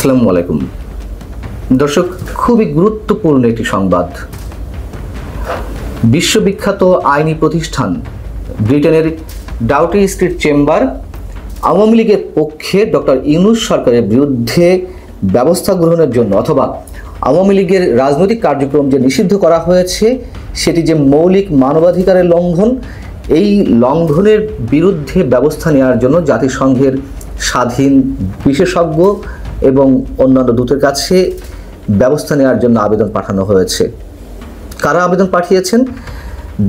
আসসালামু আলাইকুম দর্শক, খুবই গুরুত্বপূর্ণ একটি সংবাদ। বিশ্ববিখ্যাত আইনি প্রতিষ্ঠান ব্রিটেনের ডাউটি স্ট্রিট চেম্বার আওয়ামী লীগের পক্ষে ডক্টর ইউনূস সরকারের বিরুদ্ধে ব্যবস্থা গ্রহণের জন্য অথবা আওয়ামী লীগের রাজনৈতিক কার্যক্রম যে নিষিদ্ধ করা হয়েছে সেটি যে মৌলিক মানবাধিকারের লঙ্ঘন, এই লঙ্ঘনের বিরুদ্ধে ব্যবস্থা নেওয়ার জন্য জাতিসংঘের স্বাধীন বিশেষজ্ঞ এবং অন্যান্য দূতের কাছে ব্যবস্থা নেওয়ার জন্য আবেদন পাঠানো হয়েছে। কারা আবেদন পাঠিয়েছেন?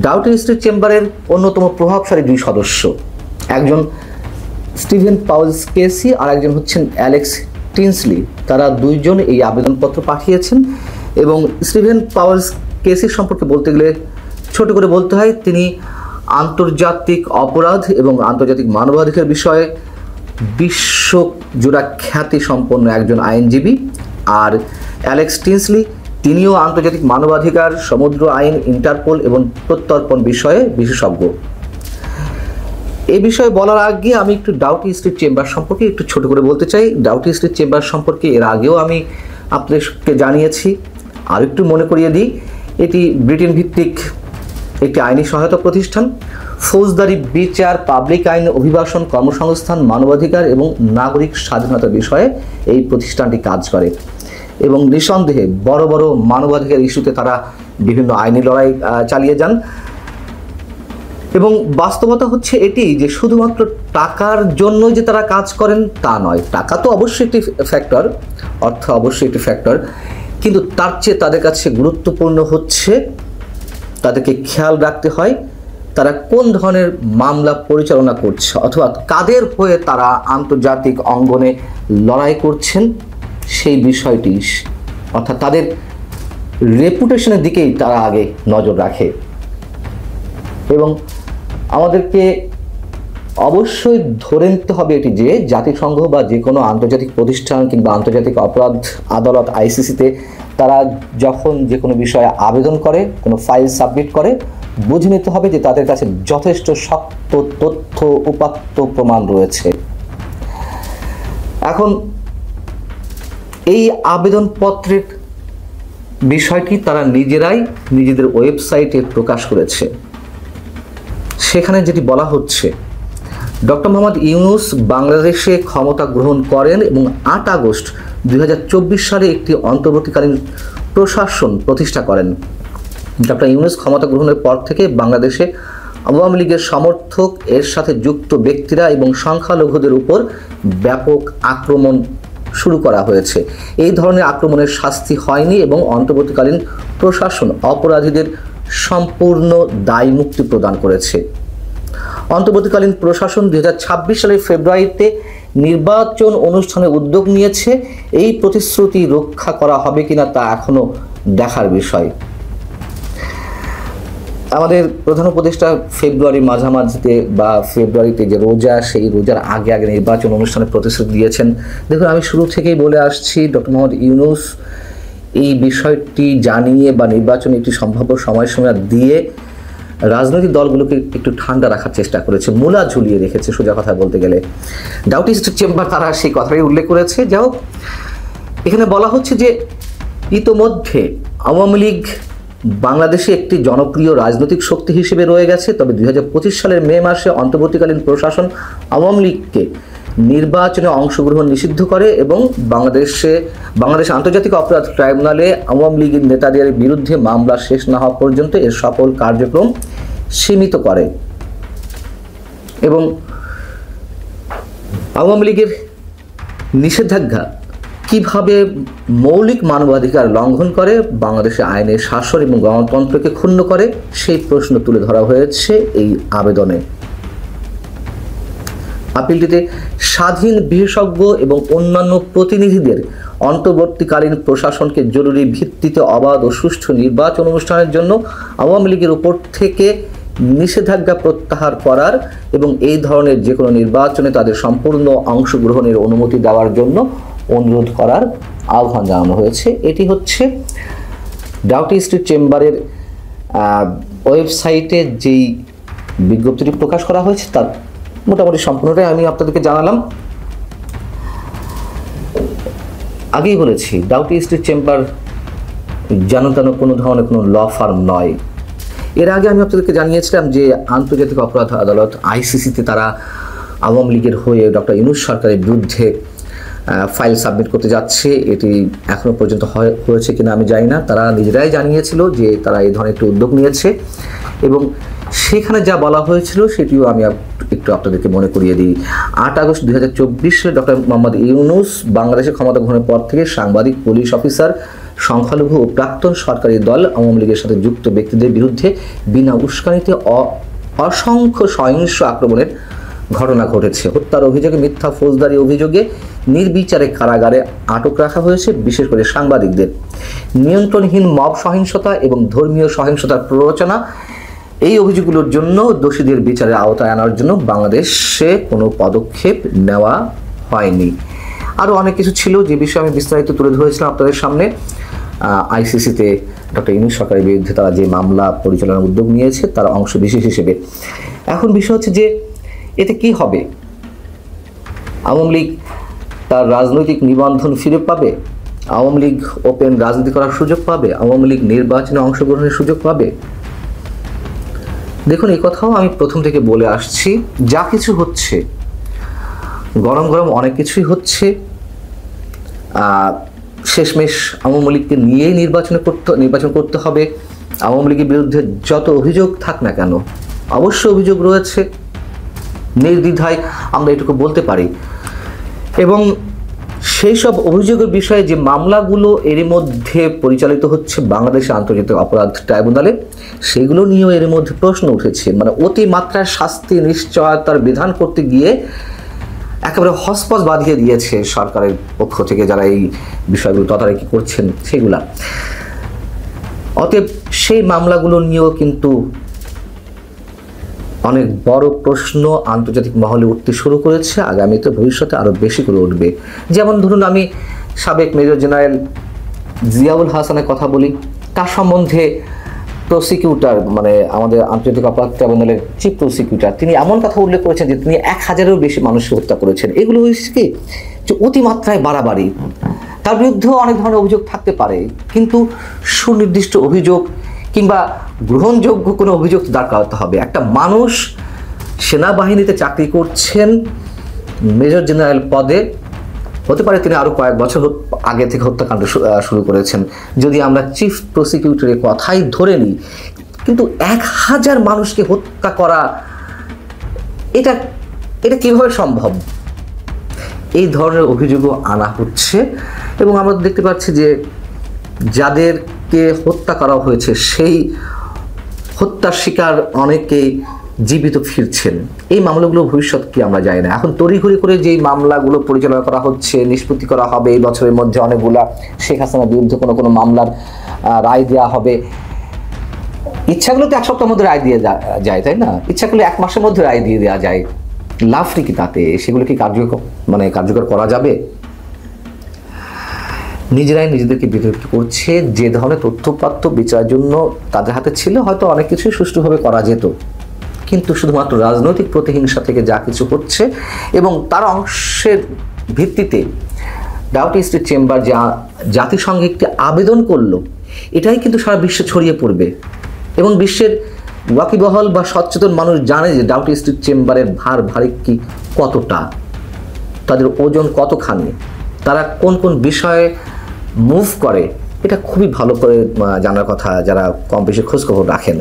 ডাউটি স্ট্রিট চেম্বারের অন্যতম প্রভাবশালী দুই সদস্য, একজন স্টিভেন পাউলস কেসি আর একজন হচ্ছেন অ্যালেক্স টিনসলি। তারা দুইজন এই আবেদনপত্র পাঠিয়েছেন এবং স্টিভেন পাউলস কেসি সম্পর্কে বলতে গেলে ছোট করে বলতে হয়, তিনি আন্তর্জাতিক অপরাধ এবং আন্তর্জাতিক মানবাধিকার বিষয়ে বিশ্বজোড়া খ্যাতি সম্পন্ন একজন আইনজীবী। আর অ্যালেক্স টিনসলি তিনিও আন্তর্জাতিক মানবাধিকার, সমুদ্র আইন, ইন্টারপোল এবং প্রত্যর্পণ বিষয়ে বিশেষজ্ঞ। এই বিষয়ে বলার আগে আমি একটু ডাউটি স্ট্রিট চেম্বার সম্পর্কে একটু ছোট করে বলতে চাই। ডাউটি স্ট্রিট চেম্বার সম্পর্কে এর আগেও আমি আপনাদেরকে জানিয়েছি, আর একটু মনে করিয়ে দিই। এটি ব্রিটেন ভিত্তিক একটি আইনি সহায়তা প্রতিষ্ঠান। ফৌজদারি বিচার, পাবলিক আইন, অভিবাসন, কর্মসংস্থান, মানবাধিকার এবং নাগরিক স্বাধীনতা বিষয়ে এই প্রতিষ্ঠানটি কাজ করে এবং নিঃসন্দেহে বড় বড় মানবাধিকার ইস্যুতে তারা বিভিন্ন আইনি লড়াই চালিয়ে যান। এবং বাস্তবতা হচ্ছে এটি যে শুধুমাত্র টাকার জন্য যে তারা কাজ করেন তা নয়। টাকা তো অবশ্যই একটি ফ্যাক্টর, অর্থ অবশ্যই একটি ফ্যাক্টর, কিন্তু তার চেয়ে তাদের কাছে গুরুত্বপূর্ণ হচ্ছে তাদেরকে খেয়াল রাখতে হয় তারা কোন ধরনের মামলা পরিচালনা করছে অথবা কাদের হয়ে তারা আন্তর্জাতিক অঙ্গনে লড়াই করছেন সেই বিষয়টি, অর্থাৎ তাদের রেপুটেশনের দিকেই তারা আগে নজর রাখে। এবং আমাদেরকে অবশ্যই ধরে নিতে হবে এটি যে জাতিসংঘ বা যে কোনো আন্তর্জাতিক প্রতিষ্ঠান কিংবা আন্তর্জাতিক অপরাধ আদালত আইসিসিতে তারা যখন যে কোনো বিষয়ে আবেদন করে, কোনো ফাইল সাবমিট করে, বুঝে নিতে হবে যে তাদের কাছে যথেষ্ট শক্ত তথ্য, উপাত্ত, প্রমাণ রয়েছে। এখন এই আবেদনপত্রের বিষয়টি তারা নিজেরাই নিজেদের ওয়েবসাইটে প্রকাশ করেছে। সেখানে যেটি বলা হচ্ছে, ডক্টর মোহাম্মদ ইউনূস বাংলাদেশে ক্ষমতা গ্রহণ করেন এবং 8 আগস্ট 2024 সালে একটি অন্তর্বর্তীকালীন প্রশাসন প্রতিষ্ঠা করেন। ডক্টর ইউনূস ক্ষমতা গ্রহণের পর থেকে বাংলাদেশে আওয়ামী লীগের সমর্থক, এর সাথে যুক্ত ব্যক্তিরা এবং সংখ্যালঘুদের উপর ব্যাপক আক্রমণ শুরু করা হয়েছে। এই ধরনের আক্রমণের শাস্তি হয়নি এবং অন্তর্বর্তীকালীন প্রশাসন অপরাধীদের সম্পূর্ণ দায় মুক্তি প্রদান করেছে। অন্তর্বর্তীকালীন প্রশাসন 2026 সালের ফেব্রুয়ারিতে নির্বাচন অনুষ্ঠানের উদ্যোগ নিয়েছে। এই প্রতিশ্রুতি রক্ষা করা হবে কিনা তা এখনো দেখার বিষয়। আমাদের প্রধান উপদেষ্টা ফেব্রুয়ারি মাঝামাঝিতে বা ফেব্রুয়ারিতে যে রোজা, সেই রোজার আগে আগে নির্বাচন অনুষ্ঠানের প্রতিশ্রুতি দিয়েছেন। দেখুন, আমি শুরু থেকেই বলে আসছি, ডক্টর মোহাম্মদ ইউনূস এই বিষয়টি জানিয়ে বা নির্বাচনে একটি সম্ভাব্য সময়সীমা দিয়ে রাজনৈতিক দলগুলোকে একটু ঠান্ডা রাখার চেষ্টা করেছে, মূলা ঝুলিয়ে রেখেছে সোজা কথা বলতে গেলে। ডাউটি স্ট্রিট চেম্বার তারা সেই কথাটাই উল্লেখ করেছে। যাই হোক, এখানে বলা হচ্ছে যে ইতোমধ্যে আওয়ামী লীগ বাংলাদেশে একটি জনপ্রিয় রাজনৈতিক শক্তি হিসেবে রয়ে গেছে। তবে 2025 সালের মে মাসে অন্তর্বর্তীকালীন প্রশাসন আওয়ামী লীগকে নির্বাচনে অংশগ্রহণ নিষিদ্ধ করে এবং বাংলাদেশ আন্তর্জাতিক অপরাধ ট্রাইব্যুনালে আওয়ামী লীগের নেতাদের বিরুদ্ধে মামলা শেষ না হওয়া পর্যন্ত এর সকল কার্যক্রম সীমিত করে। এবং আওয়ামী লীগের নিষেধাজ্ঞা কিভাবে মৌলিক মানবাধিকার লঙ্ঘন করে, বাংলাদেশে আইনের শাসন এবং গণতন্ত্রকে ক্ষুণ্ণ করে, সেই প্রশ্ন তুলে ধরা হয়েছে এই আবেদনে। আপিলটিতে স্বাধীন বিশেষজ্ঞ এবং অন্যান্য প্রতিনিধিদের অন্তর্বর্তীকালীন প্রশাসনকে জরুরি ভিত্তিতে অবাধ ও সুষ্ঠু নির্বাচন অনুষ্ঠানের জন্য আওয়ামী লীগের উপর থেকে নিষেধাজ্ঞা প্রত্যাহার করার এবং এই ধরনের যে কোনো নির্বাচনে তাদের সম্পূর্ণ অংশগ্রহণের অনুমতি দেওয়ার জন্য অনুরোধ করার আহ্বান জানানো হয়েছে। এটি হচ্ছে ডাউটি স্ট্রিট চেম্বারের ওয়েবসাইটে যেই বিজ্ঞপ্তিটি প্রকাশ করা হয়েছে তার মোটামুটি সম্পূর্ণটাই আমি আপনাদেরকে জানালাম। আগেই বলেছি ডাউটি স্ট্রিট চেম্বার যেন তেন কোনো ধরনের কোনো ল ফার্ম নয়। এর আগে আমি আপনাদেরকে জানিয়েছিলাম যে আন্তর্জাতিক অপরাধ আদালত আইসিসিতে তারা আওয়ামী লীগের হয়ে ডক্টর ইউনূস সরকারের বিরুদ্ধে ফাইল সাবমিট করতে যাচ্ছে। এটি এখনও পর্যন্ত হয়েছে কিনা আমি জানি না। তারা নিজেরাই জানিয়েছিল যে তারা এই ধরনের একটি উদ্যোগ নিয়েছে এবং সেখানে যা বলা হয়েছিল সেটিও আমি একটু আপনাদেরকে মনে করিয়ে দিই। 8 আগস্ট 2024 ডক্টর মোহাম্মদ ইউনূস বাংলাদেশের ক্ষমতা গ্রহণের পর থেকে সাংবাদিক, পুলিশ অফিসার, সংখ্যালঘু ও প্রাক্তন সরকারি দল আওয়ামী লীগের সাথে যুক্ত ব্যক্তিদের বিরুদ্ধে বিনা উস্কানিতে অসংখ্য সহিংস আক্রমণের ঘটনা ঘটেছে। হত্যার অভিযোগে, মিথ্যা ফৌজদারি অভিযোগে নির্বিচারে কারাগারে আটক রাখা হয়েছে, বিশেষ করে সাংবাদিকদের। নিয়ন্ত্রণহীন মব সহিংসতা এবং ধর্মীয় সহিংসতার প্ররোচনা, এই অভিযোগগুলোর জন্য দোষীদের বিচারের আওতায় আনার জন্য বাংলাদেশে কোনো পদক্ষেপ নেওয়া হয়নি। আরও অনেক কিছু ছিল যে বিষয়ে আমি বিস্তারিত তুলে ধরেছিলাম আপনাদের সামনে। আইসিসিতে ডক্টর ইউনূস সরকারের বিরুদ্ধে তারা যে মামলা পরিচালনার উদ্যোগ নিয়েছে তার অংশ বিশেষ হিসেবে। এখন বিষয় হচ্ছে যে এতে কি হবে? আওয়ামী লীগ তার রাজনৈতিক নিবন্ধন ফিরে পাবে? আওয়ামী লীগ ওপেন রাজনীতি করার সুযোগ পাবে? আওয়ামী লীগ নির্বাচনে অংশগ্রহণের সুযোগ পাবে? দেখুন, এই কথাও আমি প্রথম থেকে বলে আসছি, যা কিছু হচ্ছে গরম গরম অনেক কিছুই হচ্ছে। শেষমেশ আওয়ামী লীগকে নিয়েই নির্বাচন করতে হবে। আওয়ামী লীগের বিরুদ্ধে যত অভিযোগ থাক না কেন, অবশ্য অভিযোগ রয়েছে, নির্দ্বিধায় আমরা এটুকু বলতে পারি। এবং সেই সব অভিযোগের বিষয়ে যে মামলাগুলো এর মধ্যে পরিচালিত হচ্ছে বাংলাদেশের আন্তর্জাতিক অপরাধ ট্রাইব্যুনালে, সেগুলো নিয়েও এর মধ্যে প্রশ্ন উঠেছে। মানে অতিমাত্রায় শাস্তি নিশ্চয়তার বিধান করতে গিয়ে একেবারে হসপস বাঁধিয়ে দিয়েছে সরকারের পক্ষ থেকে যারা এই বিষয়গুলো তদারকি করছেন সেগুলা। অতএব সেই মামলাগুলো নিয়েও কিন্তু অনেক বড় প্রশ্ন আন্তর্জাতিক মহলে উঠতে শুরু করেছে, আগামীতে ভবিষ্যতে আরও বেশি করে উঠবে। যেমন ধরুন, আমি সাবেক মেজর জেনারেল জিয়াউল হাসানের কথা বলি। তার সম্বন্ধে প্রসিকিউটর, মানে আমাদের আন্তর্জাতিক অপরাধ ট্রাইব্যুনালের চিফ প্রসিকিউটর, তিনি এমন কথা উল্লেখ করেছেন যে তিনি 1000-এরও বেশি মানুষকে হত্যা করেছেন। এগুলো হচ্ছে কি যে অতিমাত্রায় বাড়াবাড়ি। তার বিরুদ্ধেও অনেক ধরনের অভিযোগ থাকতে পারে, কিন্তু সুনির্দিষ্ট অভিযোগ কিংবা গ্রহণযোগ্য কোনো অভিযোগ দাঁড় করাতে হবে। একটা মানুষ সেনাবাহিনীতে চাকরি করছেন, মেজর জেনারেল পদে, হতে পারে তিনি আরও কয়েক বছর আগে থেকে হত্যাকাণ্ড শুরু করেছেন। যদি আমরা চিফ প্রসিকিউটরের কথাই ধরে নিই, কিন্তু 1000 মানুষকে হত্যা করা, এটা কিভাবে সম্ভব? এই ধরনের অভিযোগও আনা হচ্ছে এবং আমরা দেখতে পাচ্ছি যে যাদেরকে হত্যা করা হয়েছে সেই হত্যার শিকার অনেকেই জীবিত ফিরছেন। এই মামলাগুলো ভবিষ্যৎ কি আমরা জানি না। এখন তড়িঘড়ি করে যেই মামলাগুলো পরিচালনা করা হচ্ছে, নিষ্পত্তি করা হবে এই বছরের মধ্যে অনেকগুলা, শেখ হাসিনার বিরুদ্ধে কোনো মামলার রায় দেওয়া হবে। ইচ্ছা করলে তো 1 সপ্তাহের মধ্যে রায় দিয়ে যায়, তাই না? ইচ্ছা করলে 1 মাসের মধ্যে রায় দিয়ে দেওয়া যায়। লাভটি কি তাতে? সেগুলো কি কার্যকর করা যাবে? নিজেরাই নিজেদেরকে বিতর্কিত করছে। যে ধরনের তথ্যপাত্র বিচারের জন্য তাদের হাতে ছিল, হয়তো অনেক কিছুই সুষ্ঠুভাবে করা যেত, কিন্তু শুধুমাত্র রাজনৈতিক প্রতিহিংসা থেকে যা কিছু হচ্ছে এবং তার অংশের ভিত্তিতে ডাউটি স্ট্রিট চেম্বার যা জাতিসংঘে একটি আবেদন করলো, এটাই কিন্তু সারা বিশ্বে ছড়িয়ে পড়বে এবং বিশ্বের ওয়াকিবহল বা সচেতন মানুষ জানে যে ডাউটি স্ট্রিট চেম্বারের ভারী কি কতটা, তাদের ওজন কতখানি, তারা কোন কোন বিষয়ে মুভ করে, এটা খুবই ভালো করে জানার কথা যারা কম বেশি খোঁজখবর রাখেন।